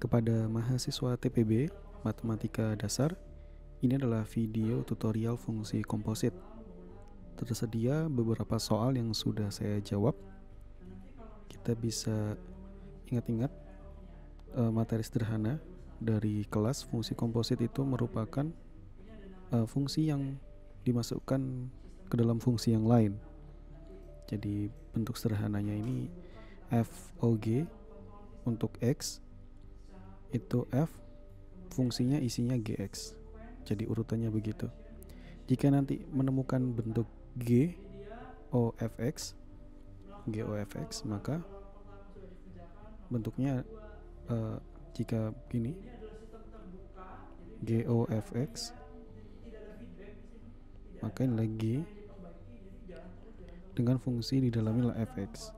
Kepada mahasiswa TPB Matematika Dasar, ini adalah video tutorial fungsi komposit. Tersedia beberapa soal yang sudah saya jawab. Kita bisa ingat-ingat materi sederhana dari kelas. Fungsi komposit itu merupakan fungsi yang dimasukkan ke dalam fungsi yang lain. Jadi bentuk sederhananya ini FOG untuk X itu F, fungsinya isinya GX. Jadi urutannya begitu. Jika nanti menemukan bentuk GOFX, maka bentuknya jika begini, GOFX, maka ini lagi dengan fungsi di dalamnya fx,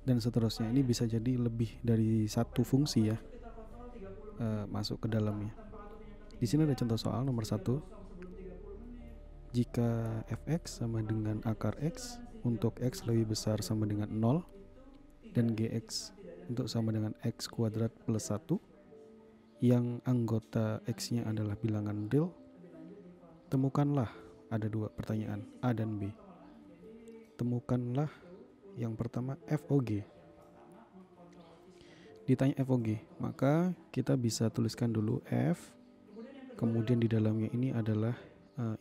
dan seterusnya. Ini bisa jadi lebih dari satu fungsi ya masuk ke dalamnya. Di sini ada contoh soal nomor 1. Jika fx sama dengan akar x untuk x lebih besar sama dengan 0 dan gx untuk sama dengan x kuadrat plus 1 yang anggota x-nya adalah bilangan real, temukanlah, ada dua pertanyaan, A dan B. Temukanlah yang pertama FOG. Ditanya FOG, maka kita bisa tuliskan dulu F, kemudian di dalamnya ini adalah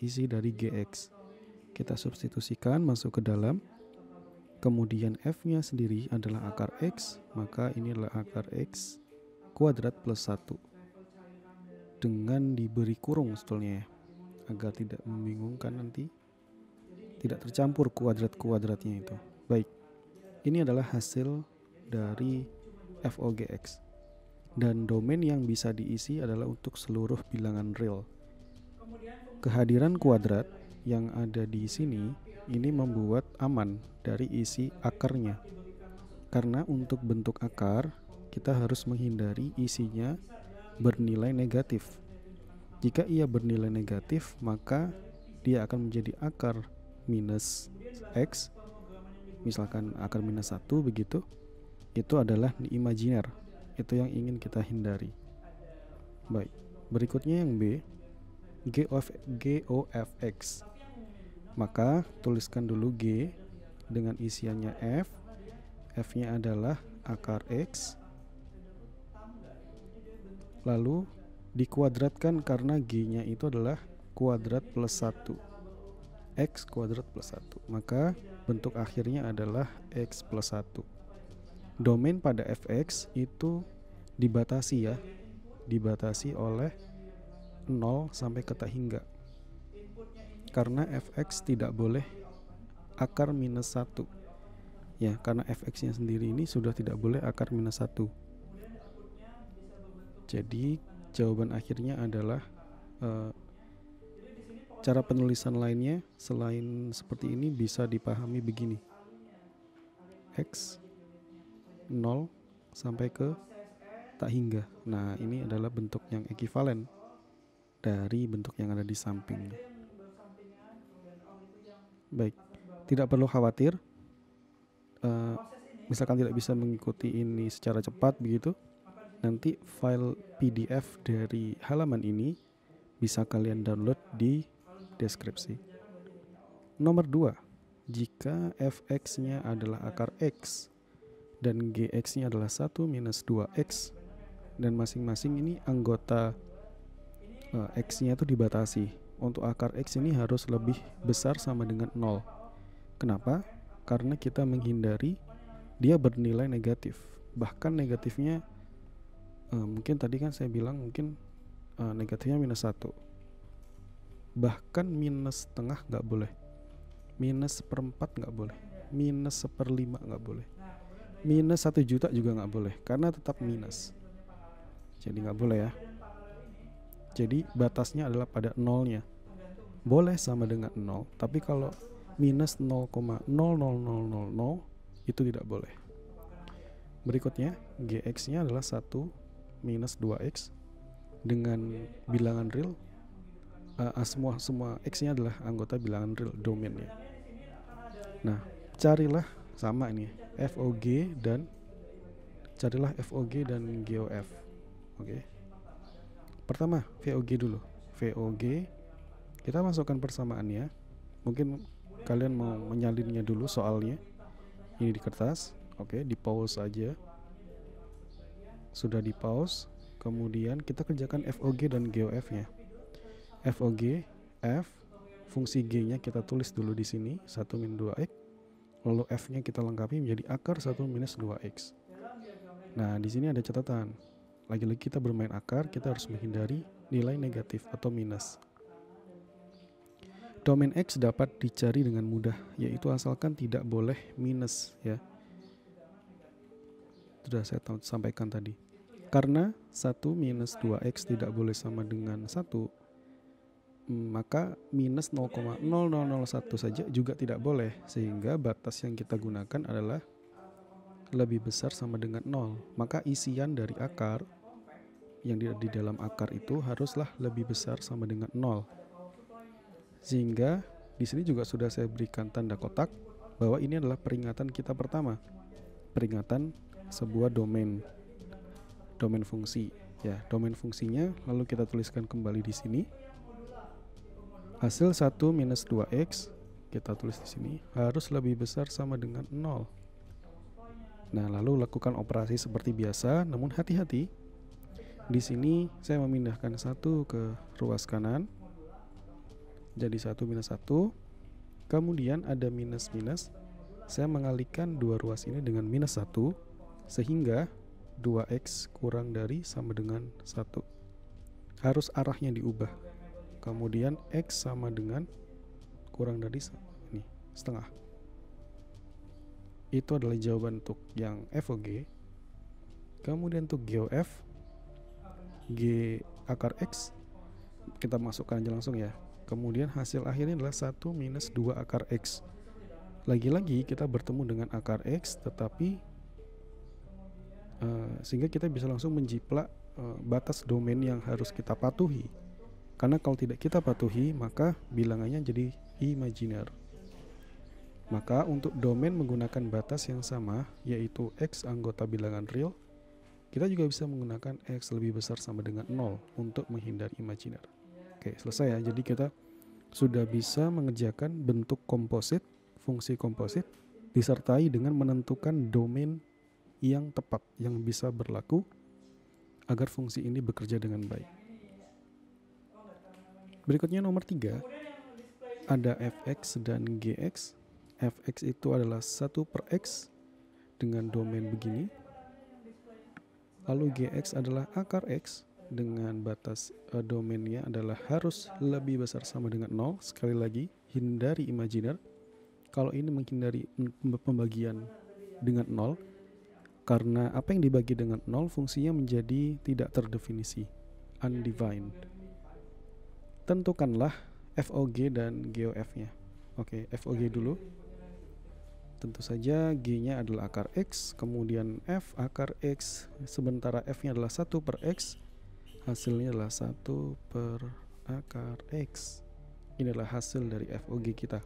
isi dari GX. Kita substitusikan masuk ke dalam, kemudian F-nya sendiri adalah akar X, maka ini adalah akar X kuadrat plus 1 dengan diberi kurung sebetulnya ya, agar tidak membingungkan nanti, tidak tercampur kuadrat-kuadratnya itu. Baik, ini adalah hasil dari FOGX, dan domain yang bisa diisi adalah untuk seluruh bilangan real. Kehadiran kuadrat yang ada di sini ini membuat aman dari isi akarnya, karena untuk bentuk akar kita harus menghindari isinya bernilai negatif. Jika ia bernilai negatif, maka dia akan menjadi akar minus X, misalkan akar minus 1 begitu. Itu adalah imajiner, itu yang ingin kita hindari. Baik, berikutnya yang B, GOFX. Maka tuliskan dulu G dengan isiannya F. F-nya adalah akar X, lalu dikuadratkan karena G-nya itu adalah kuadrat plus 1, X kuadrat plus 1, maka bentuk akhirnya adalah X plus 1. Domain pada fx itu dibatasi ya, dibatasi oleh 0 sampai ke tak hingga, karena fx tidak boleh akar minus 1 ya, karena fx nya sendiri ini sudah tidak boleh akar minus 1. Jadi jawaban akhirnya adalah cara penulisan lainnya selain seperti ini bisa dipahami begini, X 0 sampai ke tak hingga. Nah, ini adalah bentuk yang ekivalen dari bentuk yang ada di sampingnya. Baik, tidak perlu khawatir misalkan tidak bisa mengikuti ini secara cepat begitu, nanti file PDF dari halaman ini bisa kalian download di deskripsi. Nomor 2, jika fx-nya adalah akar x dan gx-nya adalah 1 minus 2x, dan masing-masing ini anggota x-nya itu dibatasi. Untuk akar x ini harus lebih besar sama dengan 0. Kenapa? Karena kita menghindari dia bernilai negatif. Bahkan negatifnya mungkin tadi kan saya bilang mungkin negatifnya minus 1. Bahkan minus setengah gak boleh, minus seperempat gak boleh, minus seperlima gak boleh, minus 1 juta juga gak boleh, karena tetap minus. Jadi gak boleh ya. Jadi batasnya adalah pada nolnya. Boleh sama dengan 0, tapi kalau minus 0,00000 itu tidak boleh. Berikutnya gx nya adalah 1 minus 2x dengan bilangan real. Semua x nya adalah anggota bilangan real, domainnya. Nah, carilah sama ini carilah FOG dan GOF. Oke. Pertama VOG dulu. VOG kita masukkan persamaannya. Mungkin kalian mau menyalinnya dulu soalnya. Ini di kertas. Oke, di pause aja. Sudah di pause. Kemudian kita kerjakan FOG dan GOF-nya. FOG, F, fungsi G-nya kita tulis dulu di sini 1 min 2x. Lalu F-nya kita lengkapi menjadi akar 1 minus 2x. Nah, di sini ada catatan. Lagi-lagi kita bermain akar, kita harus menghindari nilai negatif atau minus. Domain X dapat dicari dengan mudah, yaitu asalkan tidak boleh minus ya. Sudah saya sampaikan tadi. Karena 1 minus 2x tidak boleh sama dengan 1, maka minus 0,0001 saja juga tidak boleh, sehingga batas yang kita gunakan adalah lebih besar sama dengan 0. Maka isian dari akar yang di dalam akar itu haruslah lebih besar sama dengan 0. Sehingga di sini juga sudah saya berikan tanda kotak bahwa ini adalah peringatan kita pertama. Peringatan sebuah domain fungsi ya. Domain fungsinya lalu kita tuliskan kembali di sini. Hasil 1 minus 2x kita tulis di sini harus lebih besar sama dengan 0. Nah, lalu lakukan operasi seperti biasa, namun hati-hati. Di sini saya memindahkan 1 ke ruas kanan. Jadi 1 minus 1. Kemudian ada minus-minus. Saya mengalihkan dua ruas ini dengan minus 1, sehingga 2x kurang dari sama dengan 1. Harus arahnya diubah. Kemudian x sama dengan kurang dari ini, setengah. Itu adalah jawaban untuk yang FOG. Kemudian untuk GOF, G akar X kita masukkan aja langsung ya. Kemudian hasil akhirnya adalah 1 minus 2 akar X. Lagi-lagi kita bertemu dengan akar X, tetapi sehingga kita bisa langsung menjiplak batas domain yang harus kita patuhi. Karena kalau tidak kita patuhi, maka bilangannya jadi imajiner. Maka untuk domain menggunakan batas yang sama, yaitu X anggota bilangan real, kita juga bisa menggunakan X lebih besar sama dengan 0 untuk menghindari imajiner. Oke, selesai ya. Jadi kita sudah bisa mengerjakan bentuk komposit, fungsi komposit, disertai dengan menentukan domain yang tepat, yang bisa berlaku agar fungsi ini bekerja dengan baik. Berikutnya nomor 3, ada fx dan gx. Fx itu adalah 1 per x dengan domain begini. Lalu gx adalah akar x dengan batas domainnya adalah harus lebih besar sama dengan 0. Sekali lagi, hindari imajiner. Kalau ini menghindari pembagian dengan 0, karena apa yang dibagi dengan 0 fungsinya menjadi tidak terdefinisi, undefined. Tentukanlah FOG dan GOF-nya. Oke, FOG dulu. Tentu saja G-nya adalah akar X, kemudian F akar X, sementara F-nya adalah 1 per X, hasilnya adalah 1 per akar X. Ini adalah hasil dari FOG kita.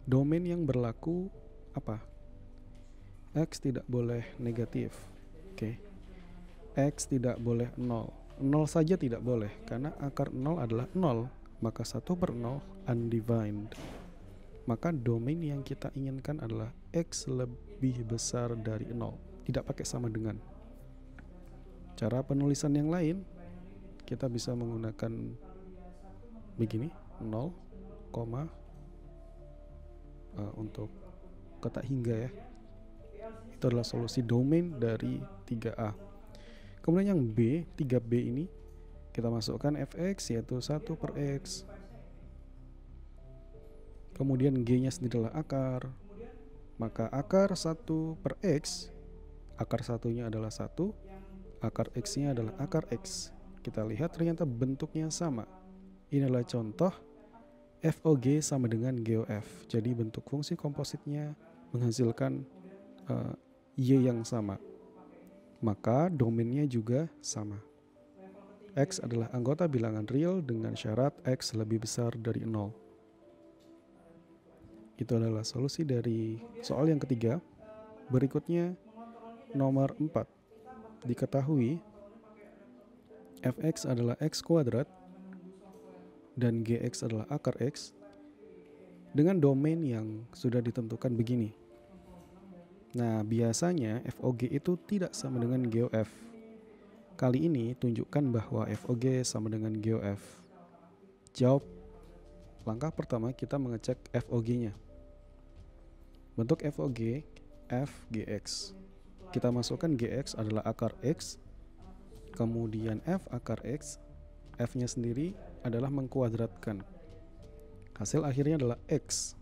Domain yang berlaku apa? X tidak boleh negatif. Oke. X tidak boleh 0. 0 saja tidak boleh, karena akar 0 adalah 0, maka 1 per 0 undefined. Maka domain yang kita inginkan adalah X lebih besar dari 0, tidak pakai sama dengan. Cara penulisan yang lain, kita bisa menggunakan begini, 0, untuk kotak hingga ya. Itu adalah solusi domain dari 3A. Kemudian yang B, 3B ini kita masukkan fx yaitu 1 per x. Kemudian G-nya sendiri adalah akar. Maka akar 1 per x, akar satunya adalah 1, akar x-nya adalah akar x. Kita lihat ternyata bentuknya sama. Ini adalah contoh FOG sama dengan GOF. Jadi bentuk fungsi kompositnya menghasilkan Y yang sama. Maka domainnya juga sama. X adalah anggota bilangan real dengan syarat X lebih besar dari 0. Itu adalah solusi dari soal yang ketiga. Berikutnya nomor 4. Diketahui fx adalah x kuadrat dan gx adalah akar x dengan domain yang sudah ditentukan begini. Nah, biasanya FOG itu tidak sama dengan GOF. Kali ini tunjukkan bahwa FOG sama dengan GOF. Jawab. Langkah pertama kita mengecek FOG-nya. Bentuk FOG FGX. Kita masukkan GX adalah akar X, kemudian F akar X, F-nya sendiri adalah mengkuadratkan. Hasil akhirnya adalah X.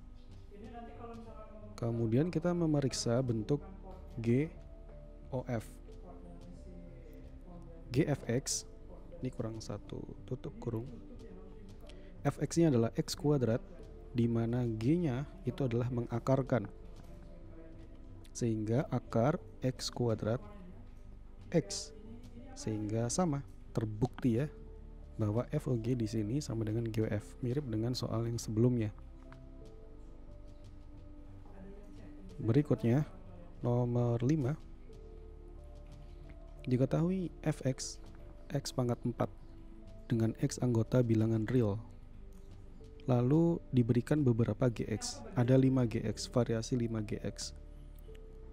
Kemudian kita memeriksa bentuk GOF. GFX, ini kurang satu, tutup kurung. Fx-nya adalah X kuadrat, di mana G-nya itu adalah mengakarkan. Sehingga akar X kuadrat X. Sehingga sama, terbukti ya, bahwa FOG di sini sama dengan GOF, mirip dengan soal yang sebelumnya. Berikutnya, nomor 5. Diketahui fx x pangkat 4 dengan x anggota bilangan real. Lalu diberikan beberapa gx, ada 5 gx, variasi 5 gx.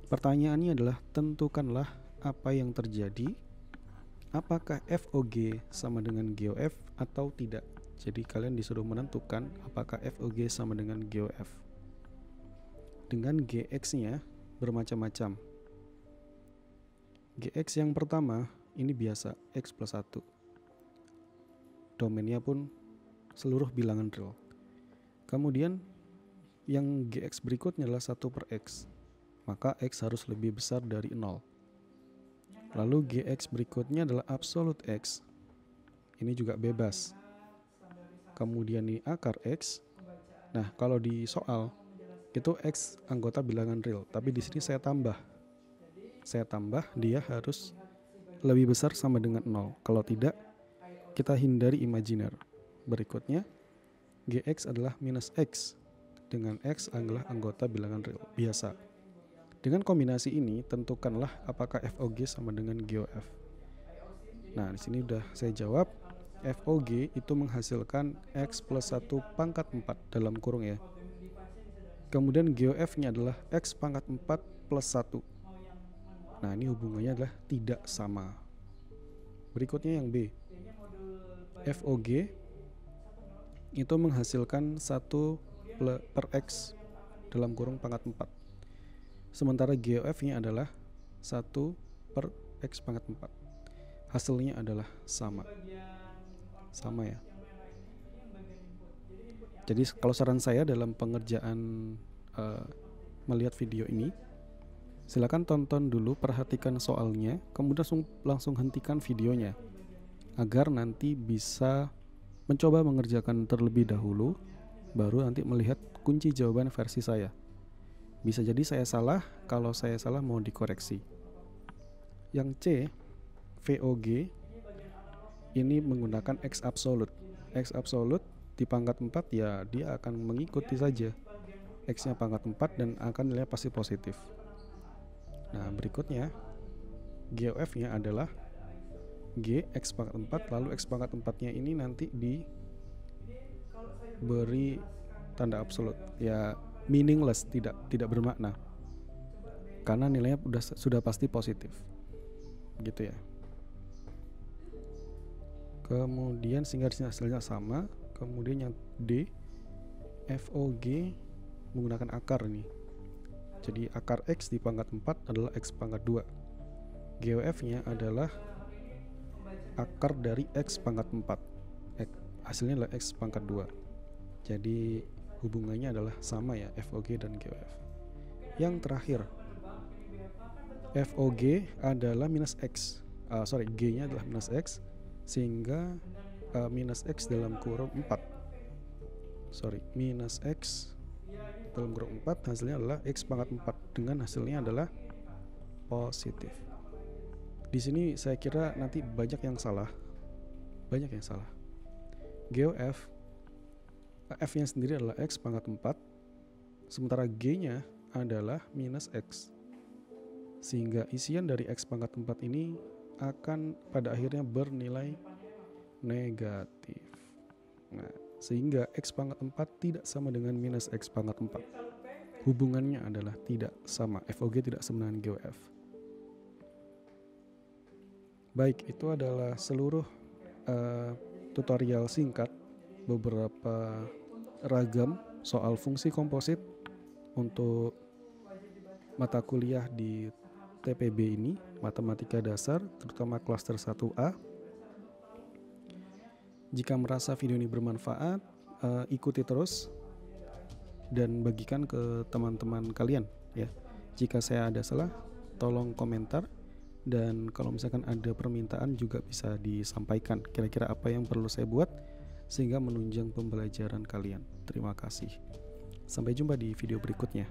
Pertanyaannya adalah tentukanlah apa yang terjadi, apakah FOG sama dengan GOF atau tidak. Jadi kalian disuruh menentukan apakah FOG sama dengan GOF. Dengan GX-nya bermacam-macam. GX yang pertama ini biasa, X plus 1. Domainnya pun seluruh bilangan real. Kemudian yang GX berikutnya adalah 1 per X. Maka X harus lebih besar dari 0. Lalu GX berikutnya adalah absolute X. Ini juga bebas. Kemudian ini akar X. Nah, kalau di soal itu X anggota bilangan real, tapi di sini saya tambah, dia harus lebih besar sama dengan 0. Kalau tidak, kita hindari imajiner. Berikutnya, GX adalah minus X, dengan X adalah anggota bilangan real, biasa. Dengan kombinasi ini, tentukanlah apakah FOG sama dengan GOF. Nah, di sini udah saya jawab. FOG itu menghasilkan X plus 1 pangkat 4 dalam kurung ya. Kemudian GOF-nya adalah X pangkat 4 plus 1. Nah, ini hubungannya adalah tidak sama. Berikutnya yang B. FOG itu menghasilkan 1 per X dalam kurung pangkat 4. Sementara GOF-nya adalah 1 per X pangkat 4. Hasilnya adalah sama. Sama ya. Jadi kalau saran saya dalam pengerjaan melihat video ini, silakan tonton dulu, perhatikan soalnya, kemudian langsung hentikan videonya agar nanti bisa mencoba mengerjakan terlebih dahulu, baru nanti melihat kunci jawaban versi saya. Bisa jadi saya salah, kalau saya salah mau dikoreksi. Yang C, VOG ini menggunakan X absolute. X absolute di pangkat 4 ya dia akan mengikuti saja X-nya pangkat 4 dan akan nilainya pasti positif. Nah, berikutnya GOF-nya adalah G X pangkat 4, lalu X pangkat 4-nya ini nanti diberi tanda absolut. Ya meaningless, tidak bermakna. Karena nilainya sudah pasti positif. Gitu ya. Kemudian sehingga hasilnya sama. Kemudian yang D, FOG menggunakan akar nih. Jadi akar X di pangkat 4 adalah X pangkat 2. GOF-nya adalah akar dari X pangkat 4. Hasilnya adalah X pangkat 2. Jadi hubungannya adalah sama ya, FOG dan GOF. Yang terakhir, FOG adalah minus X. G-nya adalah minus X, sehingga minus X dalam kurung 4. Minus X dalam kurung 4 hasilnya adalah X pangkat 4 dengan hasilnya adalah positif. Di sini saya kira nanti banyak yang salah. GOF, F-nya sendiri adalah X pangkat 4, sementara G-nya adalah minus X. Sehingga isian dari X pangkat 4 ini akan pada akhirnya bernilai negatif. Nah, sehingga X pangkat 4 tidak sama dengan minus X pangkat 4. Hubungannya adalah tidak sama. FOG tidak sama dengan GOF. Baik, itu adalah seluruh tutorial singkat beberapa ragam soal fungsi komposit untuk mata kuliah di TPB ini, Matematika Dasar, terutama klaster 1A. Jika merasa video ini bermanfaat, ikuti terus dan bagikan ke teman-teman kalian ya. Jika saya ada salah, tolong komentar, dan kalau misalkan ada permintaan juga bisa disampaikan kira-kira apa yang perlu saya buat sehingga menunjang pembelajaran kalian. Terima kasih. Sampai jumpa di video berikutnya.